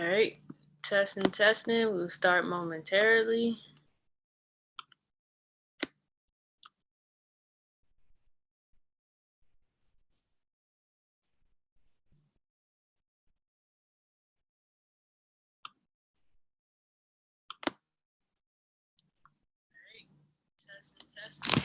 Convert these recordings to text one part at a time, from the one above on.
All right, testing, testing. We'll start momentarily. Testing, testing.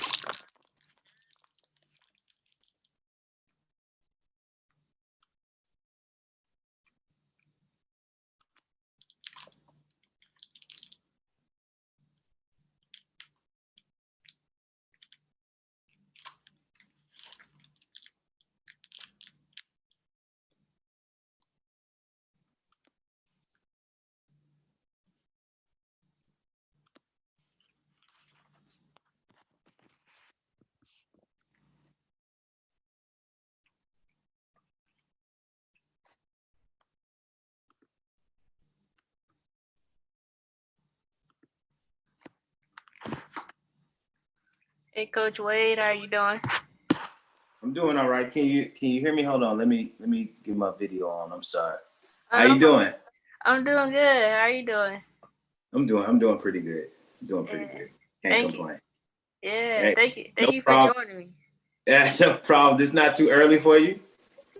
Hey, Coach Wade, how are you doing? I'm doing all right. Can you hear me? Hold on. Let me get my video on. I'm sorry. How No you problem. doing? I'm doing good. How are you doing? I'm doing pretty good. Doing pretty Yeah. good. Can't Thank you. complain. Yeah, Hey, thank you. no Thank you for problem. joining me. Yeah, no problem. It's not too early for you.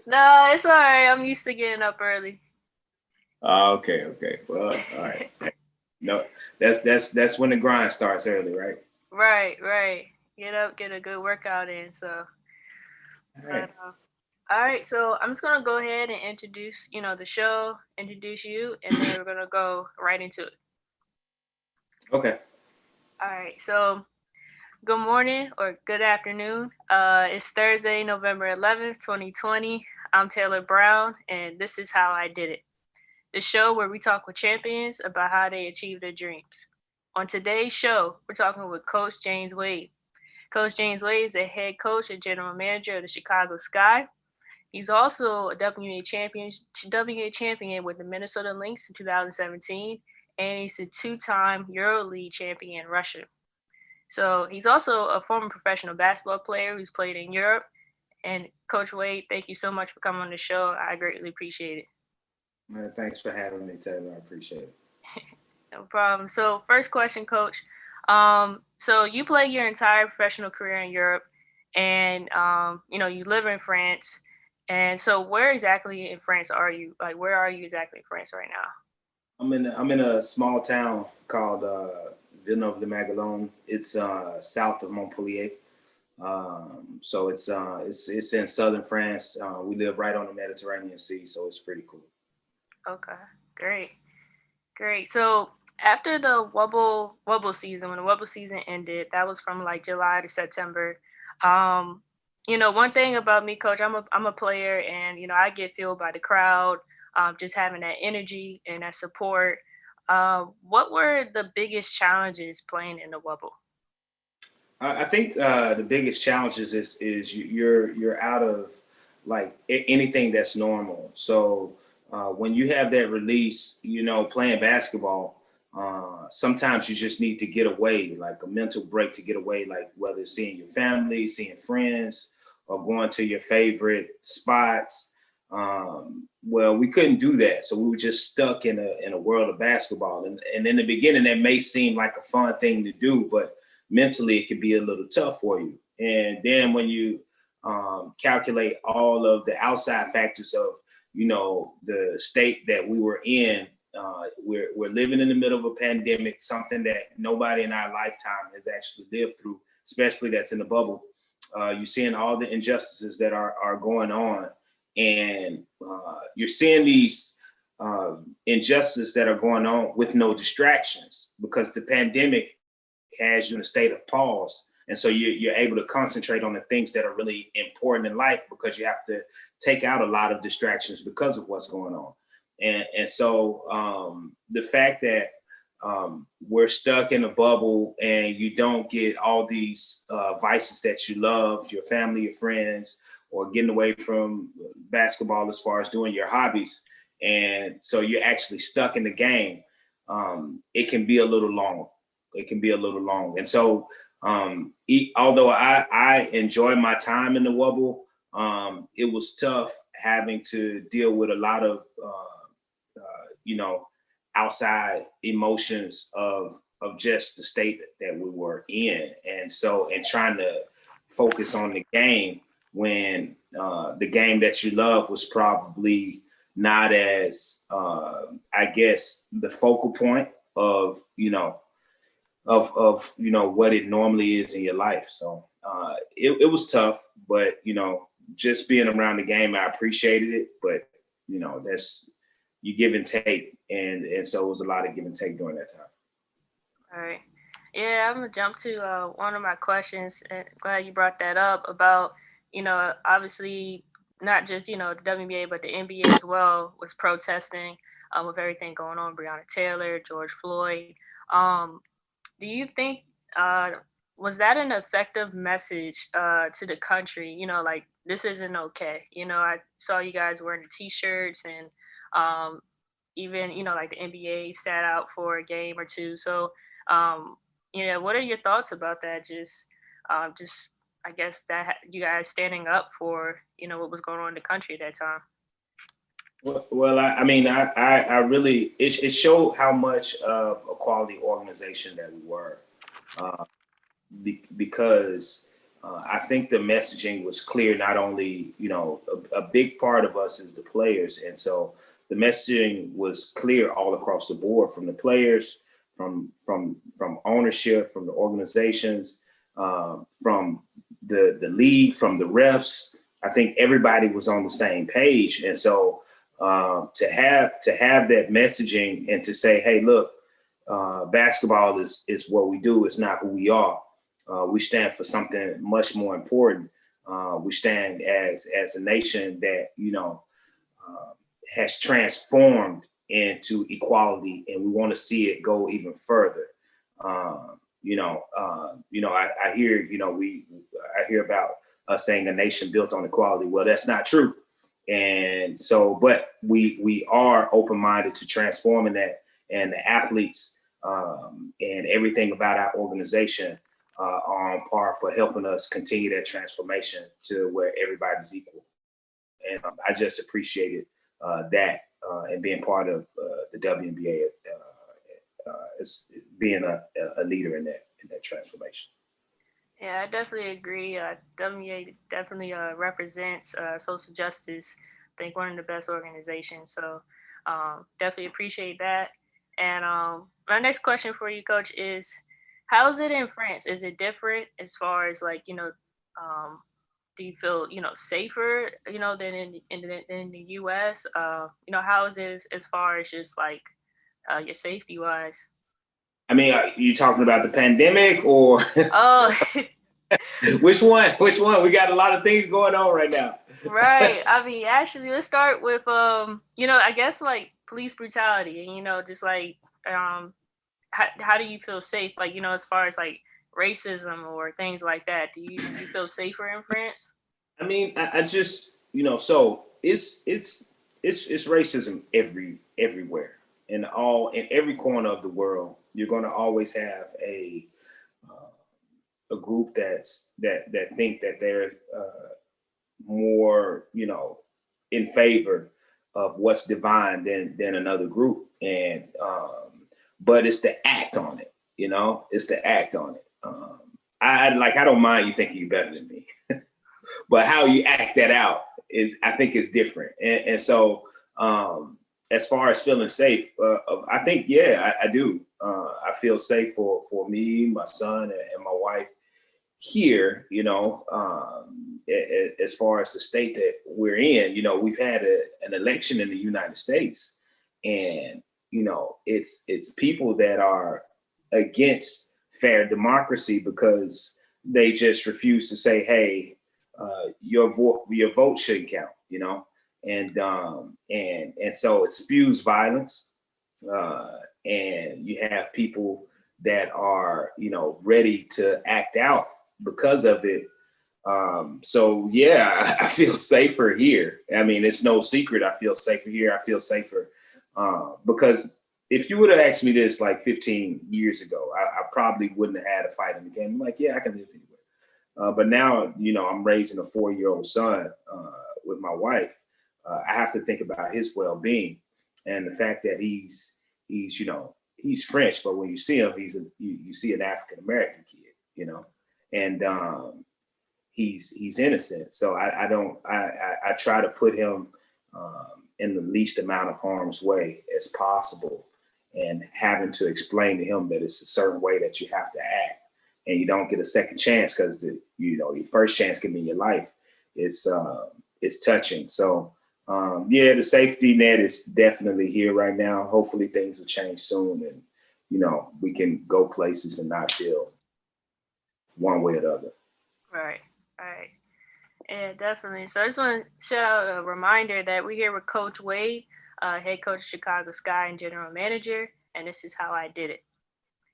No, it's all right. I'm used to getting up early. Okay, okay. Well, all right. No, that's when the grind starts early, right? Right, right. Get up, get a good workout in. So, All but right. all right. So I'm just gonna go ahead and introduce, the show, introduce you, and then we're gonna go right into it. Okay. All right. So good morning or good afternoon. It's Thursday, November 11th, 2020. I'm Taylor Brown, and this is How I Did It, the show where we talk with champions about how they achieve their dreams. On today's show, we're talking with Coach James Wade. Coach James Wade is the head coach and general manager of the Chicago Sky. He's also a WNBA champion with the Minnesota Lynx in 2017, and he's a two-time EuroLeague champion in Russia. So he's also a former professional basketball player who's played in Europe. And Coach Wade, thank you so much for coming on the show. I greatly appreciate it. Man, thanks for having me, Taylor. I appreciate it. No problem. So first question, Coach. So you played your entire professional career in Europe, and you live in France. And so, where exactly in France are you? Like, where are you exactly in France right now? I'm in a small town called Villeneuve de Maguelone. It's south of Montpellier. So it's in southern France. We live right on the Mediterranean Sea, so it's pretty cool. Okay, great, great. So after the Wubble season, when the Wubble season ended, that was from like July to September. Um, one thing about me, Coach, I'm a player, and I get fueled by the crowd, just having that energy and that support. What were the biggest challenges playing in the Wubble? I think the biggest challenge is you're out of like anything that's normal. So when you have that release, playing basketball, sometimes you just need to get away, like a mental break to get away, like whether it's seeing your family, seeing friends, or going to your favorite spots. Well, we couldn't do that, so we were just stuck in a world of basketball. And in the beginning, that may seem like a fun thing to do, but mentally it could be a little tough for you. And then when you calculate all of the outside factors of, the state that we were in, we're living in the middle of a pandemic, something that nobody in our lifetime has actually lived through, especially that's in the bubble. You're seeing all the injustices that are going on, and you're seeing these injustices that are going on with no distractions because the pandemic has you in a state of pause. And so you're able to concentrate on the things that are really important in life because you have to take out a lot of distractions because of what's going on. And so the fact that we're stuck in a bubble and you don't get all these vices that you love, your family, your friends, or getting away from basketball as far as doing your hobbies. And so you're actually stuck in the game. It can be a little long. It can be a little long. And so, although I enjoy my time in the Wubble, it was tough having to deal with a lot of outside emotions of just the state that we were in. And so, and trying to focus on the game when the game that you love was probably not as, I guess, the focal point of, what it normally is in your life. So it was tough, but, just being around the game, I appreciated it. But, that's, you give and take. And so it was a lot of give and take during that time. All right. Yeah, I'm gonna jump to one of my questions. And glad you brought that up about, obviously not just the WNBA but the NBA as well was protesting with everything going on, Breonna Taylor, George Floyd. Um, do you think uh, was that an effective message to the country? Like this isn't okay. I saw you guys wearing the T-shirts and um, even like the NBA sat out for a game or two. So um, what are your thoughts about that? Just I guess that you guys standing up for what was going on in the country at that time. Well, I mean, I really, it showed how much of a quality organization that we were, uh, because I think the messaging was clear. Not only, a big part of us is the players, and so the messaging was clear all across the board, from the players, from ownership, from the organizations, from the league, from the refs. I think everybody was on the same page, and so to have that messaging and to say, hey, look, basketball is what we do. It's not who we are. We stand for something much more important. We stand as a nation that has transformed into equality, and we want to see it go even further. I hear I hear about us saying a nation built on equality. Well, that's not true. And so, but we are open-minded to transforming that, and the athletes and everything about our organization are on par for helping us continue that transformation to where everybody's equal. And I just appreciated that and being part of the WNBA as being a leader in that transformation. Yeah, I definitely agree. WNBA definitely represents social justice. I think one of the best organizations. So definitely appreciate that. And my next question for you, Coach, is how is it in France? Is it different as far as like do you feel safer than in the U.S.? How is it as far as just like your safety wise? I mean, are you talking about the pandemic or Oh, which one? Which one? We got a lot of things going on right now. right. I mean, actually, let's start with I guess like police brutality, and just like um, how do you feel safe? Like as far as like racism or things like that. Do you feel safer in France? I mean, I just so it's racism everywhere in every corner of the world. You're going to always have a group that think that they're more in favor of what's divine than another group, and but it's the act on it. It's the act on it. I don't mind you thinking you're better than me, but how you act that out I think is different. And so as far as feeling safe, I think, yeah, I do. I feel safe for me, my son, and my wife here, as far as the state that we're in. We've had an election in the United States, and, it's people that are against fair democracy because they just refuse to say, hey, your vote shouldn't count, and so it spews violence, and you have people that are ready to act out because of it. So yeah, I feel safer here. I mean, it's no secret. I feel safer here. I feel safer because if you would have asked me this like 15 years ago, I probably wouldn't have had a fight in the game. I'm like, yeah, I can live anywhere. But now, I'm raising a 4-year-old son with my wife. I have to think about his well-being. and the fact that he's he's French, but when you see him, you see an African American kid, and he's innocent. So I try to put him in the least amount of harm's way as possible, and having to explain to him that it's a certain way that you have to act, and you don't get a second chance, because your first chance can be in your life. It's touching. So yeah, the safety net is definitely here right now. Hopefully things will change soon, and we can go places and not feel one way or the other. Right. Right. Yeah, definitely. So I just want to shout out a reminder that we're here with Coach Wade, head coach of Chicago Sky and general manager, and this is how I did it.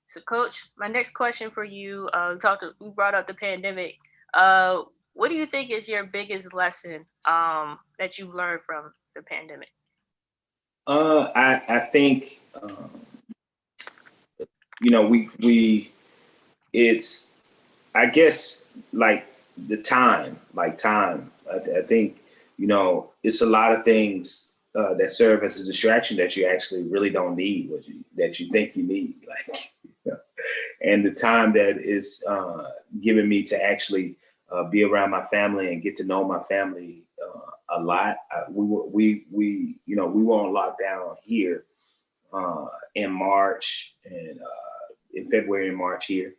So, Coach, my next question for you: we brought up the pandemic. What do you think is your biggest lesson that you've learned from the pandemic? I think we it's, I guess, like the time, I think it's a lot of things that serve as a distraction that you actually really don't need, that you think you need, like and the time that is given me to actually be around my family and get to know my family a lot. We were on lockdown here in March and in February and March here.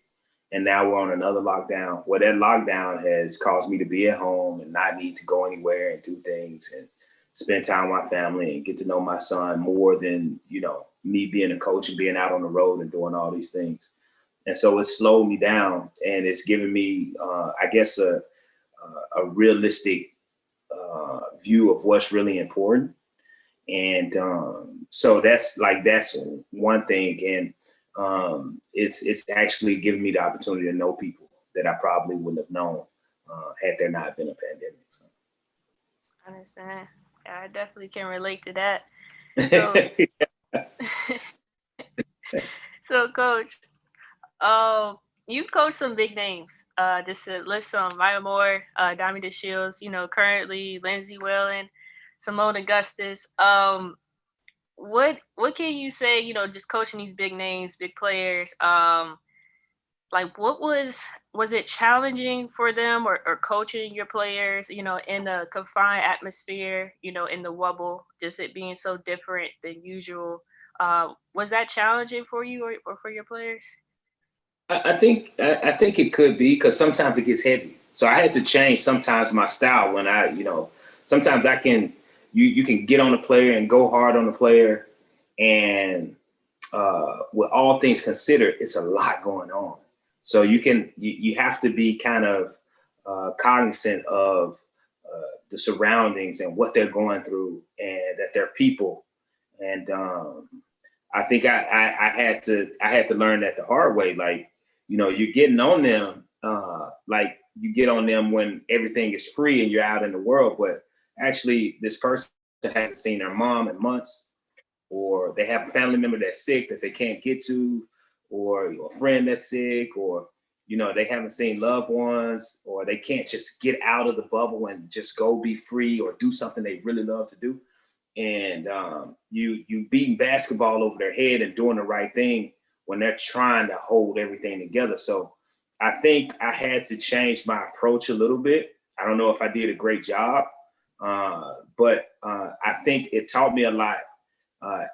And now we're on another lockdown. Well, that lockdown has caused me to be at home and not need to go anywhere and do things and spend time with my family and get to know my son more than, me being a coach and being out on the road and doing all these things. And so it slowed me down, and it's given me, I guess, a realistic view of what's really important. And so that's one thing. And it's actually given me the opportunity to know people that I probably wouldn't have known had there not been a pandemic. So. I understand. Yeah, I definitely can relate to that. So, so Coach, you've coached some big names. Just to list some: Maya Moore, Diamond DeShields, currently Lindsay Whalen, Simone Augustus. What can you say, just coaching these big names, big players, like what was it challenging for them, or coaching your players, in a confined atmosphere, in the Wubble, just it being so different than usual? Was that challenging for you, or for your players? I think it could be, because sometimes it gets heavy. So I had to change sometimes my style when sometimes I can, you can get on the player and go hard on the player. And with all things considered, it's a lot going on. So you have to be kind of cognizant of the surroundings and what they're going through, and that they're people. And I think I had to learn that the hard way. Like, you're getting on them, like you get on them when everything is free and you're out in the world, but actually this person hasn't seen their mom in months, or they have a family member that's sick that they can't get to, or a friend that's sick, or they haven't seen loved ones, or they can't just get out of the bubble and just go be free or do something they really love to do. And you beating basketball over their head and doing the right thing when they're trying to hold everything together. So I think I had to change my approach a little bit. I don't know if I did a great job, but I think it taught me a lot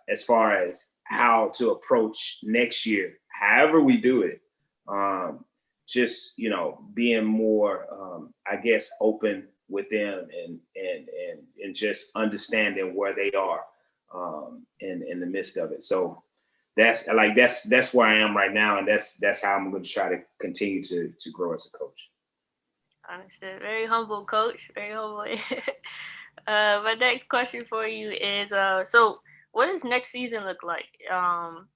as far as how to approach next year, however we do it. Just being more, I guess, open with them, and just understanding where they are in the midst of it. So that's where I am right now, and that's how I'm going to try to continue to grow as a coach. Understood. Very humble, Coach. Very humble. My next question for you is, so what does next season look like?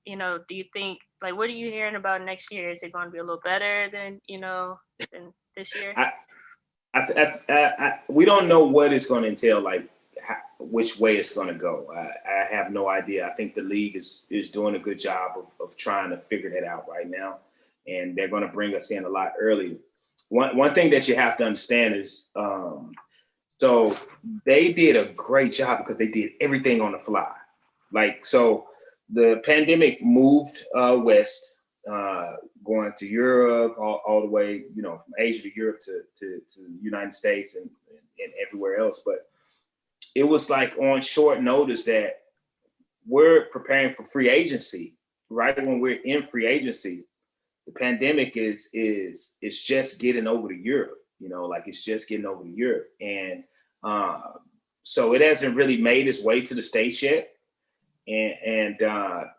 Do you think, like, what are you hearing about next year? Is it going to be a little better than than this year? We don't know what it's going to entail, like which way it's going to go. I have no idea. I think the league is doing a good job of trying to figure that out right now, and they're going to bring us in a lot earlier. One thing that you have to understand is, so they did a great job because they did everything on the fly. Like, so the pandemic moved west, going to Europe, all the way, from Asia to Europe to the United States and everywhere else. But it was like on short notice that we're preparing for free agency. Right when we're in free agency, the pandemic is just getting over to Europe. Like it's just getting over to Europe, and so it hasn't really made its way to the States yet. And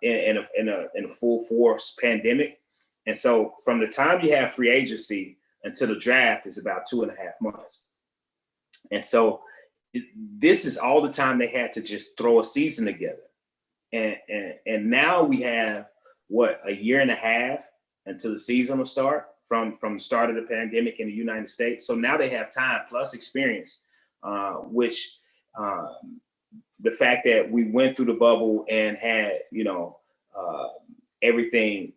in a full force pandemic. And so from the time you have free agency until the draft is about 2.5 months. And so this is all the time they had to just throw a season together. And now we have a year and a half until the season will start from the start of the pandemic in the United States. So now they have time plus experience, which the fact that we went through the bubble and had, everything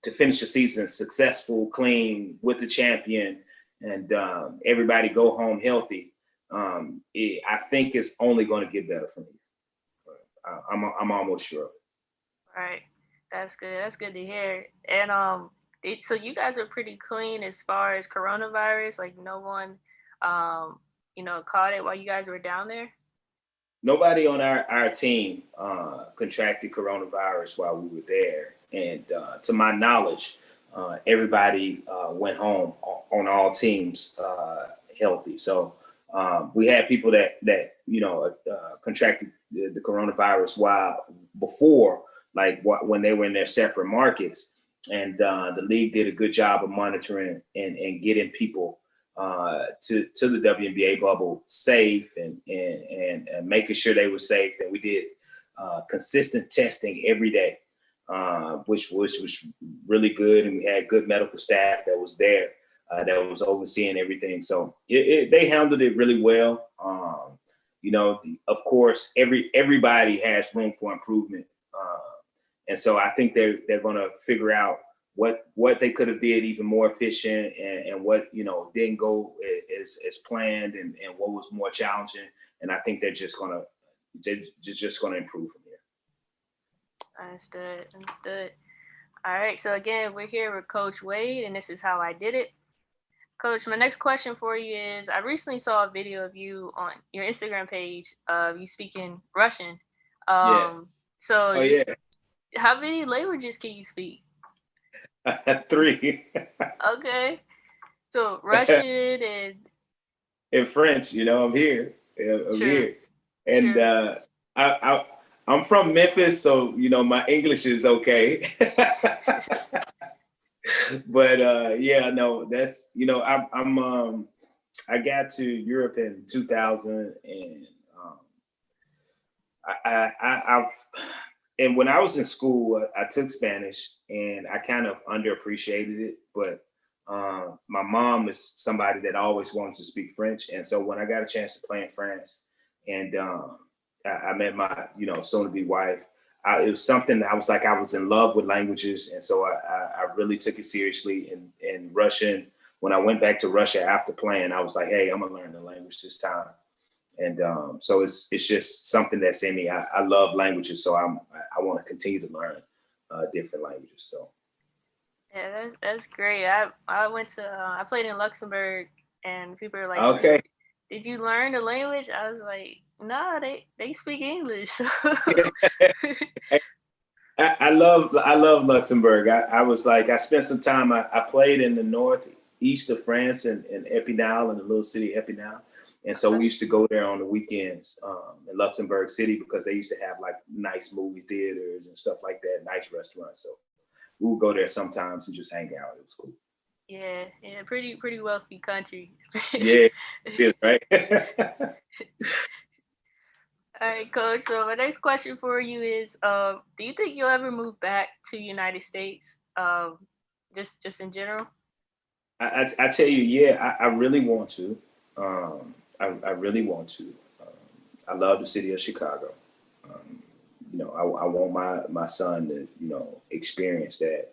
to finish the season successful, clean, with the champion, and everybody go home healthy. I think it's only going to get better from here. I'm almost sure. Right. That's good. That's good to hear. And so you guys are pretty clean as far as coronavirus. Like no one, caught it while you guys were down there. Nobody on our team contracted coronavirus while we were there, and to my knowledge, everybody went home on all teams healthy. So we had people that contracted the coronavirus before, like when they were in their separate markets, and the league did a good job of monitoring and getting people to the WNBA bubble safe and making sure they were safe. And we did consistent testing every day, which was really good. And we had good medical staff that was there that was overseeing everything. So they handled it really well. Of course, everybody has room for improvement. And so I think they're going to figure out what they could have did even more efficient and what didn't go as planned and what was more challenging. And I think they're just gonna improve from here. Understood. All right. So again, we're here with Coach Wade, and this is how I did it. Coach, my next question for you is: I recently saw a video of you on your Instagram page of you speaking Russian. Yeah. So yeah. How many languages can you speak? 3. Okay. So Russian and French. I'm here. I'm here. And I'm from Memphis, so my English is okay. But that's I got to Europe in 2000, and and when I was in school, I took Spanish, and I kind of underappreciated it. But my mom is somebody that always wanted to speak French, and so when I got a chance to play in France, and I met my soon-to-be wife, it was something that I was in love with languages, and so I really took it seriously. In Russian, when I went back to Russia after playing, I was like, hey, I'm gonna learn the language this time. And so it's just something that's in me. I love languages, so I want to continue to learn different languages. So yeah, that's great. I went to I played in Luxembourg, and people are like, okay, did you learn the language? I was like, no, they speak English. I love Luxembourg. I spent some time. I played in the northeast of France in Epinal, in the little city of Epinal. And so we used to go there on the weekends in Luxembourg City because they used to have like nice movie theaters and stuff like that, nice restaurants. So we would go there sometimes and just hang out. It was cool. Yeah, pretty wealthy country. Yeah, it is, right? All right, Coach. So my next question for you is: do you think you'll ever move back to United States? Just in general. I tell you, yeah, I really want to. I really want to. I love the city of Chicago. I want my son to experience that.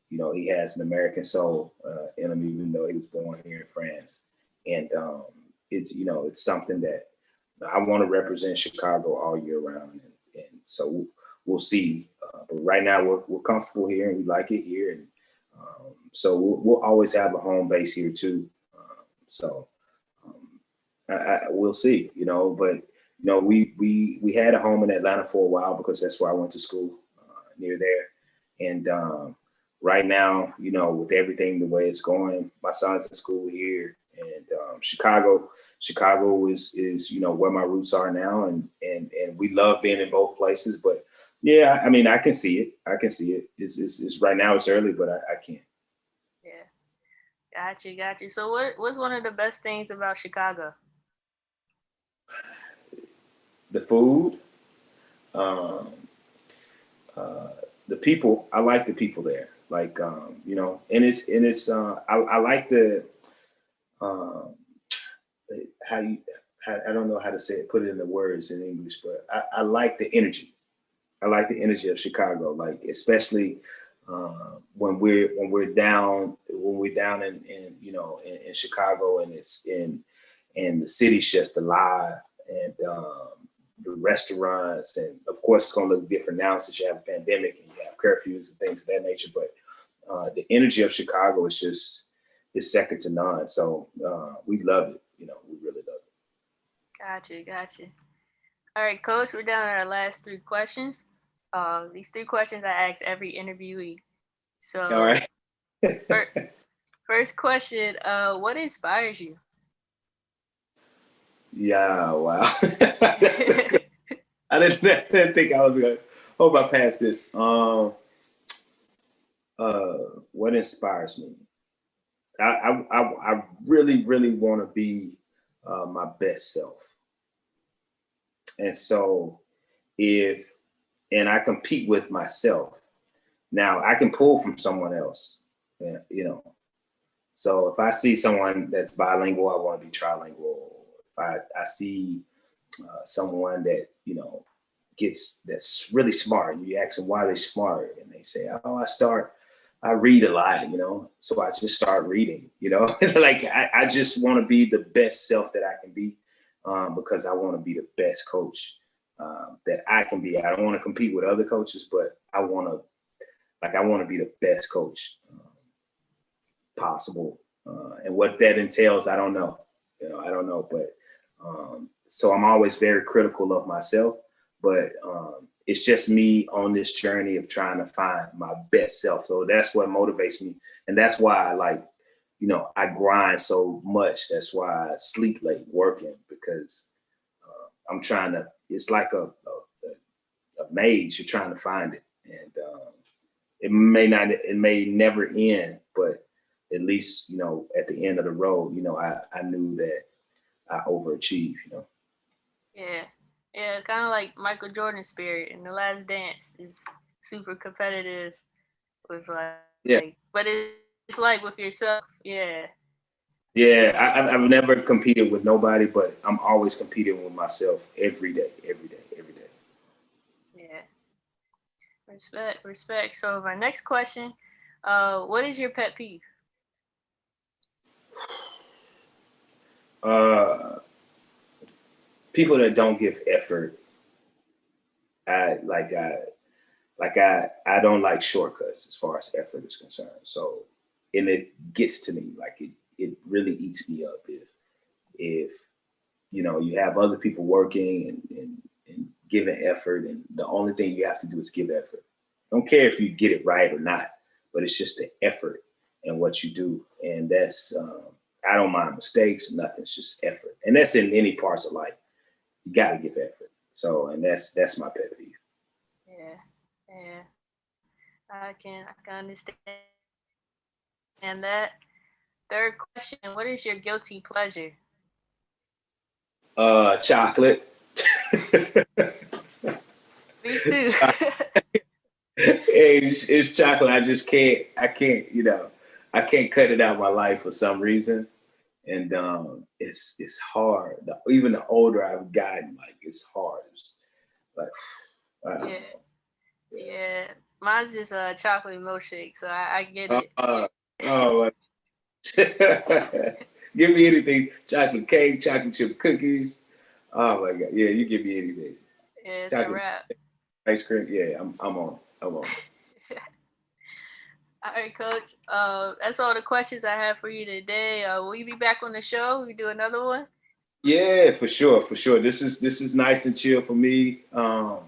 He has an American soul in him, even though he was born here in France, and it's something that I want to represent Chicago all year round, and So we'll see. But right now we're comfortable here and we like it here, and so we'll always have a home base here too. So we'll see, but we had a home in Atlanta for a while because that's where I went to school, near there. And right now, with everything the way it's going, my son's in school here, and Chicago is where my roots are now, and we love being in both places. But yeah, I mean, I can see it. It's right now it's early, but I can. Yeah, got you. So what's one of the best things about Chicago? The food, um, the people. I like the people there. Like, and it's I like the um, how you I don't know how to say it, put it into words in English, but I like the energy. I like the energy of Chicago, like especially when we're down in Chicago, and and the city's just alive, and the restaurants, and of course it's going to look different now since you have a pandemic and you have curfews and things of that nature. But the energy of Chicago is second to none. So we love it. We really love it. Got you. All right, Coach, we're down to our last three questions. These three questions I ask every interviewee. So, All right. first question, what inspires you? Yeah, wow. I didn't think I was gonna. Hope I passed this. What inspires me? I really, really want to be my best self, and so if and I compete with myself. Now I can pull from someone else, So if I see someone that's bilingual, I want to be trilingual. If I see someone that that's really smart, and you ask them why they're smart, and they say, "Oh, I read a lot, so I just start reading." Like I just want to be the best self that I can be, because I want to be the best coach that I can be. I don't want to compete with other coaches, but I want to be the best coach possible, and what that entails, I don't know. I don't know, but so I'm always very critical of myself, but it's just me on this journey of trying to find my best self. So that's what motivates me, and that's why I grind so much. That's why I sleep late working, because I'm trying to. It's like a maze. You're trying to find it, and it may never end, but at least at the end of the road, I knew that I overachieved. Yeah, kind of like Michael Jordan's spirit in The Last Dance is super competitive with Yeah, but it's like with yourself. yeah. I've never competed with nobody, but I'm always competing with myself every day, every day, every day. Yeah, respect. So my next question, what is your pet peeve? People that don't give effort. I like I I don't like shortcuts as far as effort is concerned. So, and it gets to me, like it really eats me up if you have other people working and giving effort, and the only thing you have to do is give effort. Don't care if you get it right or not, but it's just the effort and what you do, and that's I don't mind mistakes or nothing. It's just effort, and that's in any parts of life. You got to give effort. So, and that's my pet peeve. Yeah. I can understand that. Third question, what is your guilty pleasure? Chocolate. Me too. It's chocolate. I can't, I can't cut it out of my life for some reason. And it's hard. Even the older I've gotten, like it's hard. It's like, Yeah. Yeah. Mine's just a chocolate milkshake, so I get it. oh, give me anything. Chocolate cake, chocolate chip cookies. Oh my God. Yeah, you give me anything. Yeah, it's a Chocolate. wrap. ice cream. Yeah, I'm on. I'm on. All right, Coach. That's all the questions I have for you today. Will you be back on the show? We do another one. Yeah, for sure, for sure. This is nice and chill for me. Now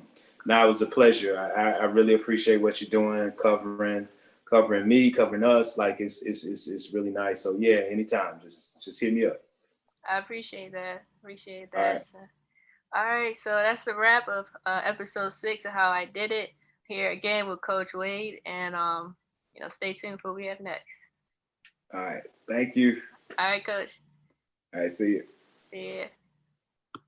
it was a pleasure. I really appreciate what you're doing, covering me, covering us. Like it's really nice. So yeah, anytime, just hit me up. I appreciate that. Appreciate All right, that. So, all right, so that's the wrap of episode 6 of How I Did It. Here again with Coach Wade, and stay tuned for what we have next. all right. Thank you. All right, Coach. All right, see you. See ya.